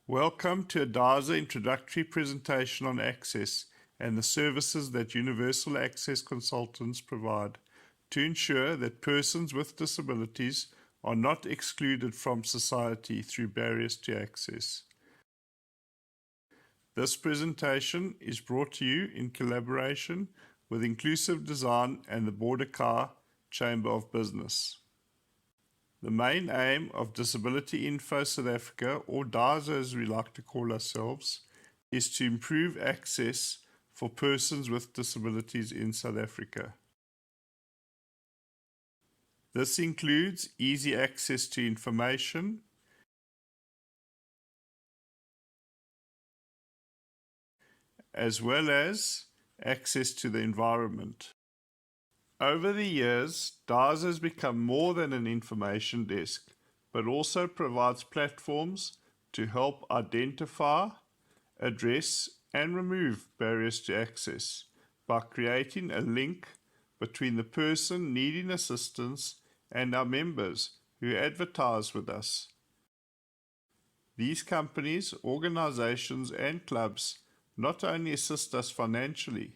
Welcome to a DASA introductory presentation on access and the services that Universal Access Consultants provide to ensure that persons with disabilities are not excluded from society through barriers to access. This presentation is brought to you in collaboration with Inclusive Design and the Border Car Chamber of Business. The main aim of Disability Info South Africa, or DASA as we like to call ourselves, is to improve access for persons with disabilities in South Africa. This includes easy access to information, as well as access to the environment. Over the years, DASA has become more than an information desk, but also provides platforms to help identify, address, and remove barriers to access by creating a link between the person needing assistance and our members who advertise with us. These companies, organizations, and clubs not only assist us financially,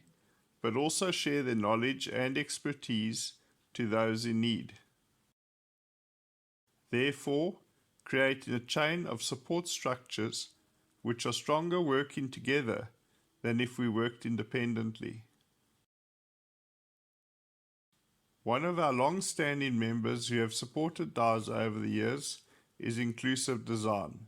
but also share their knowledge and expertise to those in need. Therefore, creating a chain of support structures which are stronger working together than if we worked independently. One of our long-standing members who have supported DASA over the years is Inclusive Design.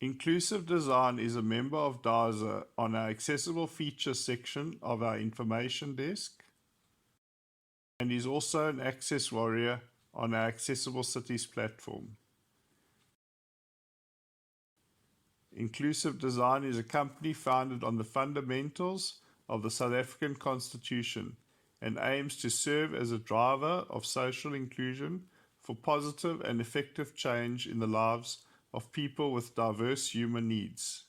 Inclusive Design is a member of DASA on our accessible features section of our information desk and is also an access warrior on our Accessible Cities platform. Inclusive Design is a company founded on the fundamentals of the South African Constitution and aims to serve as a driver of social inclusion for positive and effective change in the lives of people with diverse human needs.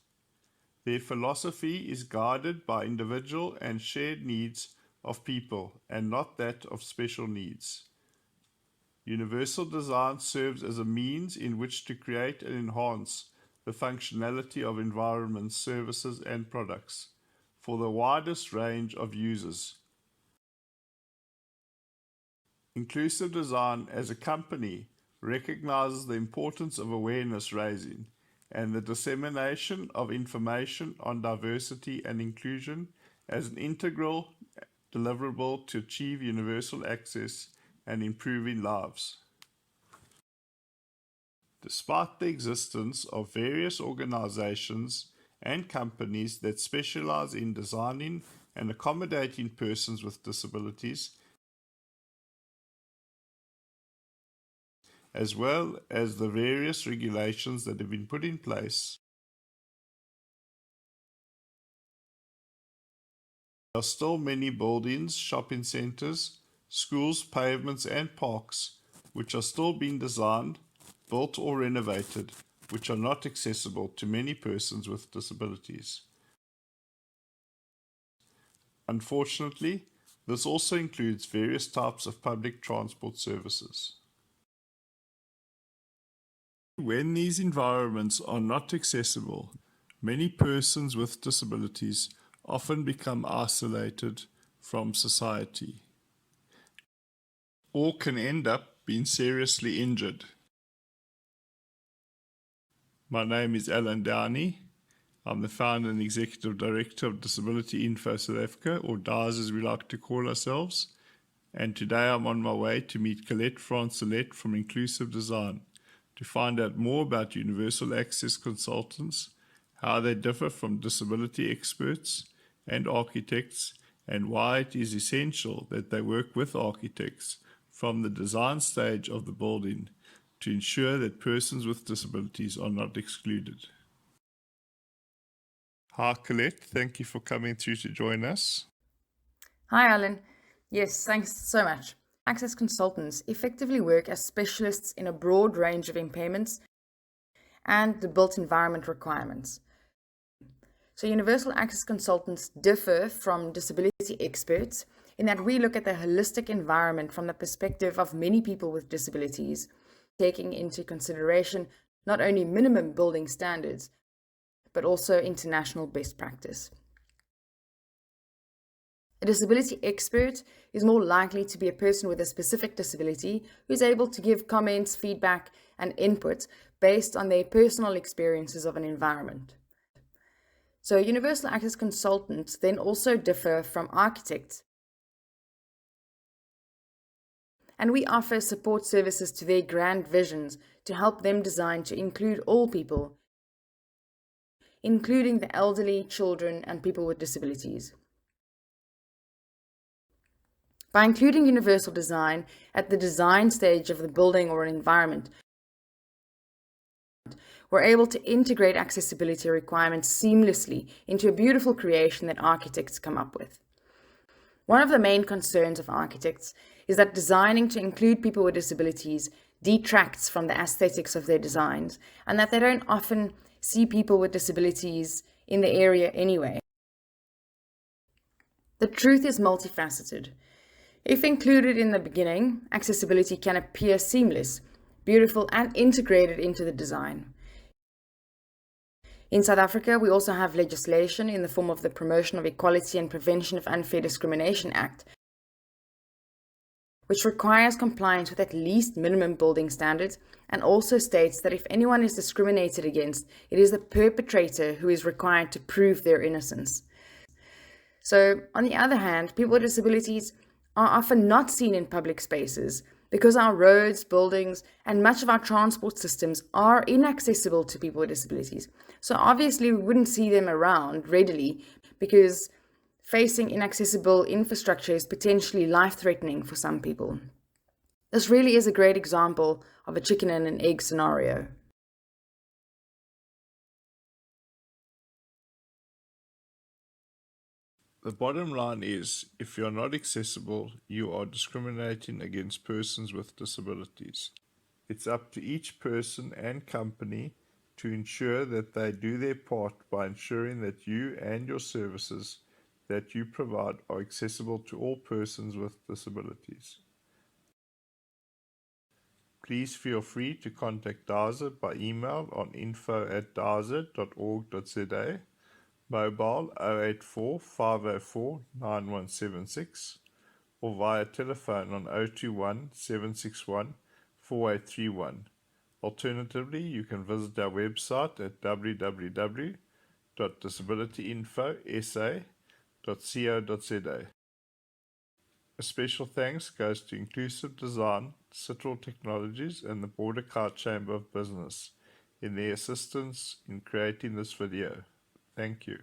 Their philosophy is guided by individual and shared needs of people and not that of special needs. Universal Design serves as a means in which to create and enhance the functionality of environments, services, and products for the widest range of users. Inclusive Design as a company recognizes the importance of awareness raising and the dissemination of information on diversity and inclusion as an integral deliverable to achieve universal access and improving lives. Despite the existence of various organizations and companies that specialize in designing and accommodating persons with disabilities, as well as the various regulations that have been put in place, there are still many buildings, shopping centers, schools, pavements, and parks which are still being designed, built, or renovated, which are not accessible to many persons with disabilities. Unfortunately, this also includes various types of public transport services. When these environments are not accessible, many persons with disabilities often become isolated from society or can end up being seriously injured. My name is Alan Downey. I'm the founder and executive director of Disability Info South Africa, or DASA as we like to call ourselves, and today I'm on my way to meet Colette Francelette from Inclusive Design to find out more about Universal Access Consultants, how they differ from disability experts and architects, and why it is essential that they work with architects from the design stage of the building to ensure that persons with disabilities are not excluded. Hi Colette, thank you for coming through to join us. Hi Alan. Yes, thanks so much. Access consultants effectively work as specialists in a broad range of impairments and the built environment requirements. So Universal Access Consultants differ from disability experts in that we look at the holistic environment from the perspective of many people with disabilities, taking into consideration not only minimum building standards, but also international best practice. A disability expert is more likely to be a person with a specific disability who's able to give comments, feedback, and input based on their personal experiences of an environment. So universal access consultants then also differ from architects, and we offer support services to their grand visions to help them design to include all people, including the elderly, children, and people with disabilities. By including universal design at the design stage of the building or an environment, we're able to integrate accessibility requirements seamlessly into a beautiful creation that architects come up with. One of the main concerns of architects is that designing to include people with disabilities detracts from the aesthetics of their designs, and that they don't often see people with disabilities in the area anyway. The truth is multifaceted. If included in the beginning, accessibility can appear seamless, beautiful, and integrated into the design. In South Africa, we also have legislation in the form of the Promotion of Equality and Prevention of Unfair Discrimination Act, which requires compliance with at least minimum building standards and also states that if anyone is discriminated against, it is the perpetrator who is required to prove their innocence. So, on the other hand, people with disabilities are often not seen in public spaces because our roads, buildings, and much of our transport systems are inaccessible to people with disabilities. So obviously we wouldn't see them around readily because facing inaccessible infrastructure is potentially life-threatening for some people. This really is a great example of a chicken and an egg scenario. The bottom line is, if you're not accessible, you are discriminating against persons with disabilities. It's up to each person and company to ensure that they do their part by ensuring that you and your services that you provide are accessible to all persons with disabilities. Please feel free to contact DASA by email on info@dasa.org.za, mobile 084 504 9176, or via telephone on 021 761 4831. Alternatively, you can visit our website at www.disabilityinfosa.co.za. A special thanks goes to Inclusive Design, Citral Technologies, and the Border Chamber of Business in their assistance in creating this video. Thank you.